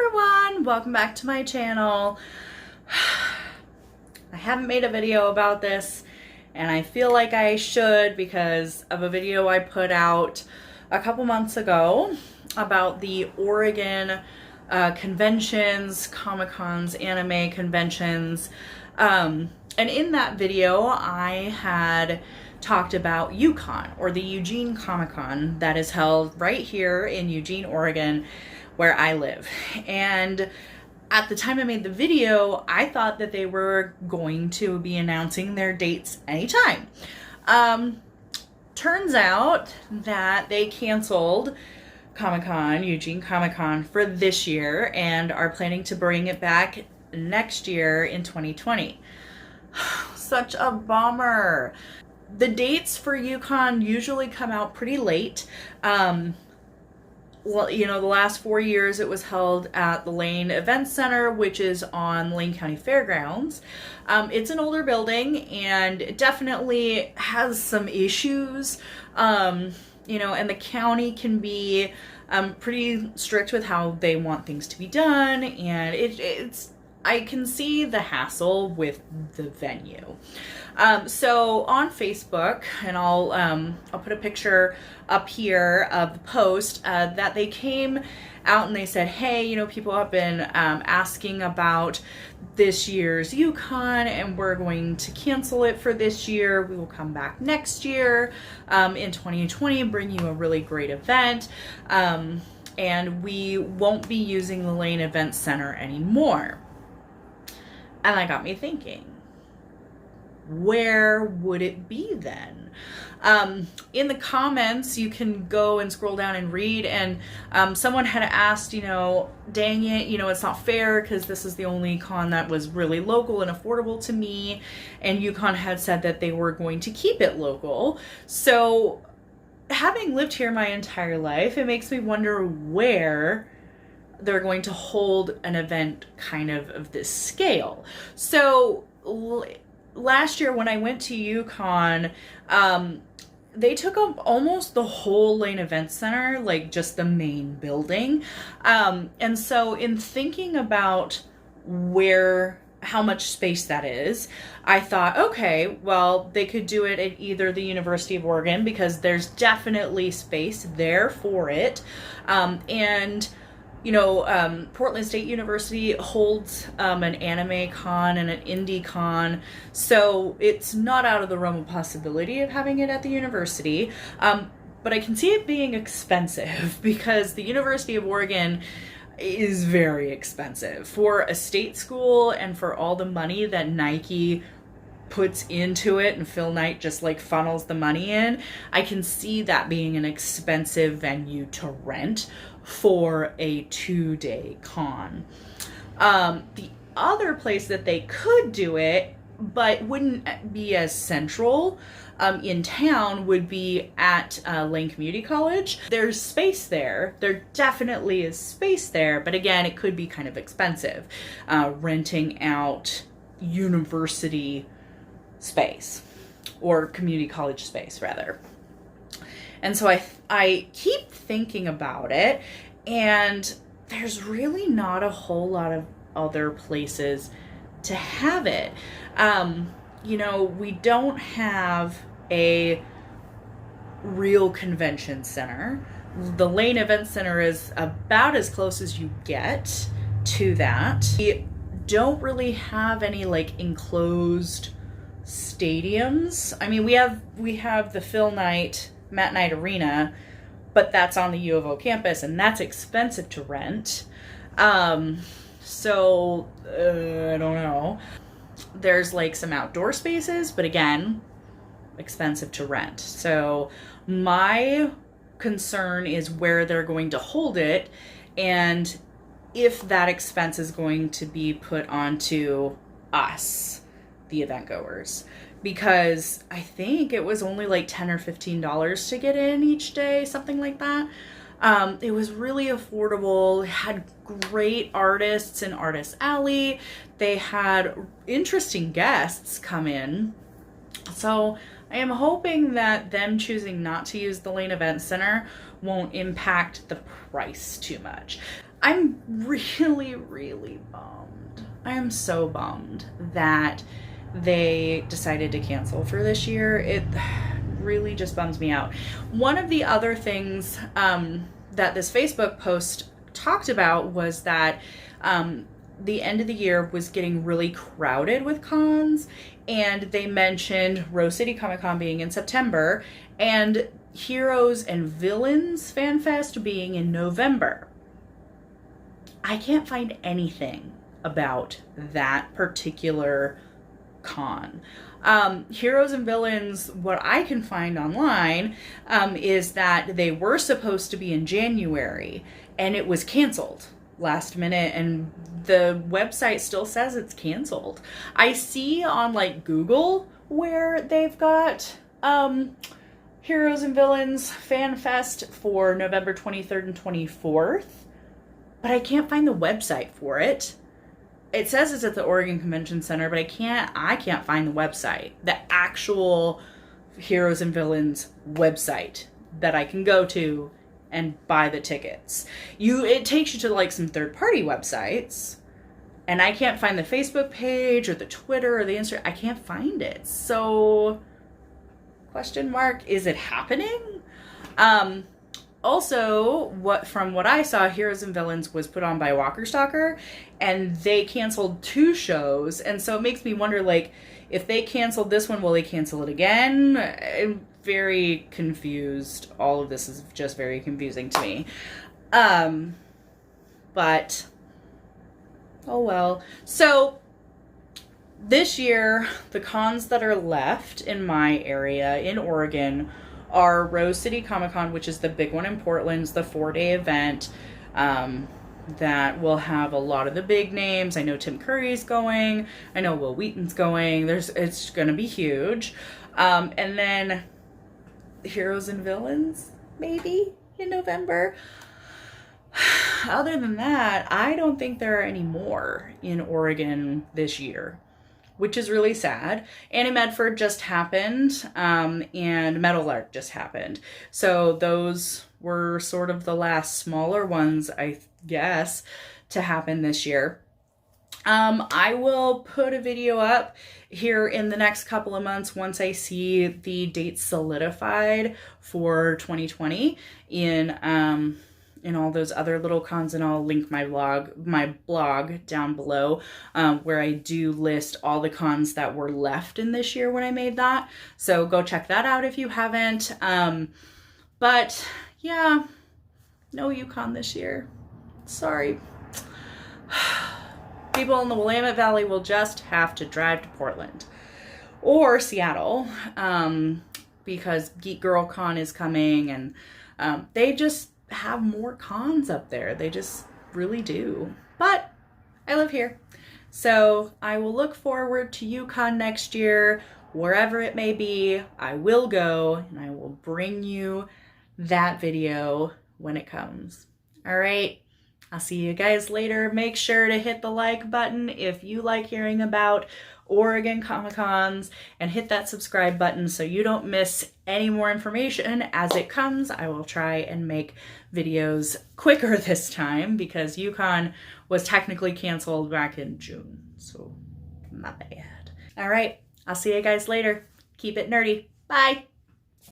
everyone, welcome back to my channel. I haven't made a video about this and I feel like I should because of a video I put out a couple months ago about the Oregon conventions, Comic-Cons, anime conventions, and in that video I had talked about EuCon, or the Eugene Comic-Con, that is held right here in Eugene, Oregon, where I live. And at the time I made the video, I thought that they were going to be announcing their dates anytime. Turns out that they canceled Comic-Con, Eugene Comic-Con, for this year and are planning to bring it back next year in 2020. Such a bummer. The dates for EuCon usually come out pretty late. Well, you know, the last 4 years it was held at the Lane Event Center, which is on Lane County Fairgrounds. It's an older building and it definitely has some issues, you know, and the county can be pretty strict with how they want things to be done, and I can see the hassle with the venue. So on Facebook, and I'll put a picture up here of the post, that they came out and they said, hey, you know, people have been asking about this year's EuCon and we're going to cancel it for this year. We will come back next year in 2020 and bring you a really great event. And we won't be using the Lane Event Center anymore. And that got me thinking, where would it be then? In the comments, you can go and scroll down and read, and someone had asked, you know, dang it, you know, it's not fair because this is the only con that was really local and affordable to me, and EuCon had said that they were going to keep it local. So having lived here my entire life, it makes me wonder where they're going to hold an event kind of this scale. So last year when I went to EuCon, they took up almost the whole Lane Event Center, like just the main building. And so in thinking about how much space that is, I thought, okay, well, they could do it at either the University of Oregon because there's definitely space there for it. And you know, Portland State University holds an anime con and an indie con, so it's not out of the realm of possibility of having it at the university. But I can see it being expensive because the University of Oregon is very expensive for a state school and for all the money that Nike puts into it and Phil Knight just like funnels the money in. I can see that being an expensive venue to rent for a 2-day con. The other place that they could do it, but wouldn't be as central in town, would be at Lane Community College. There's space there. There definitely is space there, but again, it could be kind of expensive, renting out university space, or community college space rather. And so I keep thinking about it, and there's really not a whole lot of other places to have it. You know, we don't have a real convention center. The Lane Event Center is about as close as you get to that. We don't really have any like enclosed stadiums. I mean, we have the Phil Knight Matt Knight Arena, but that's on the U of O campus and that's expensive to rent. So I don't know. There's like some outdoor spaces, but again, expensive to rent. So my concern is where they're going to hold it and if that expense is going to be put onto us, the event goers, because I think it was only like $10 or $15 to get in each day, something like that. It was really affordable. It had great artists in Artist Alley. They had interesting guests come in. So I am hoping that them choosing not to use the Lane Event Center won't impact the price too much. I'm really, really bummed. I am so bummed that they decided to cancel for this year. It really just bums me out. One of the other things that this Facebook post talked about was that the end of the year was getting really crowded with cons, and they mentioned Rose City Comic Con being in September and Heroes and Villains Fan Fest being in November. I can't find anything about that particular con. Heroes and Villains, what I can find online is that they were supposed to be in January and it was canceled last minute, and the website still says it's canceled. I see on like Google where they've got Heroes and Villains Fan Fest for November 23rd and 24th, but I can't find the website for it. It says it's at the Oregon Convention Center, but I can't find the website, the actual Heroes and Villains website that I can go to and buy the tickets. It takes you to like some third-party websites, and I can't find the Facebook page or the Twitter or the Instagram. I can't find it. So, question mark, is it happening? Also, from what I saw, Heroes and Villains was put on by Walker Stalker, and they canceled 2 shows, and so it makes me wonder, like, if they canceled this one, will they cancel it again? I'm very confused. All of this is just very confusing to me. But, oh well. So, this year, the cons that are left in my area, in Oregon, are Rose City Comic Con, which is the big one in Portland, the 4-day event that will have a lot of the big names. I know Tim Curry's going. I know Will Wheaton's going. It's going to be huge. And then Heroes and Villains, maybe, in November. Other than that, I don't think there are any more in Oregon this year, which is really sad. Annie Medford just happened, and Metal Arc just happened. So those were sort of the last smaller ones, I guess, to happen this year. I will put a video up here in the next couple of months once I see the dates solidified for 2020 in all those other little cons, and I'll link my blog down below where I do list all the cons that were left in this year when I made that. So go check that out if you haven't. But yeah, no EuCon this year. Sorry. People in the Willamette Valley will just have to drive to Portland or Seattle because Geek Girl Con is coming, and they just have more cons up there. They just really do. But I live here, so I will look forward to EuCon next year. Wherever it may be, I will go, and I will bring you that video when it comes. All right, I'll see you guys later. Make sure to hit the like button if you like hearing about Oregon Comic Cons, and hit that subscribe button so you don't miss any more information as it comes. I will try and make videos quicker this time because EuCon was technically canceled back in June, so my bad. All right, I'll see you guys later. Keep it nerdy. Bye.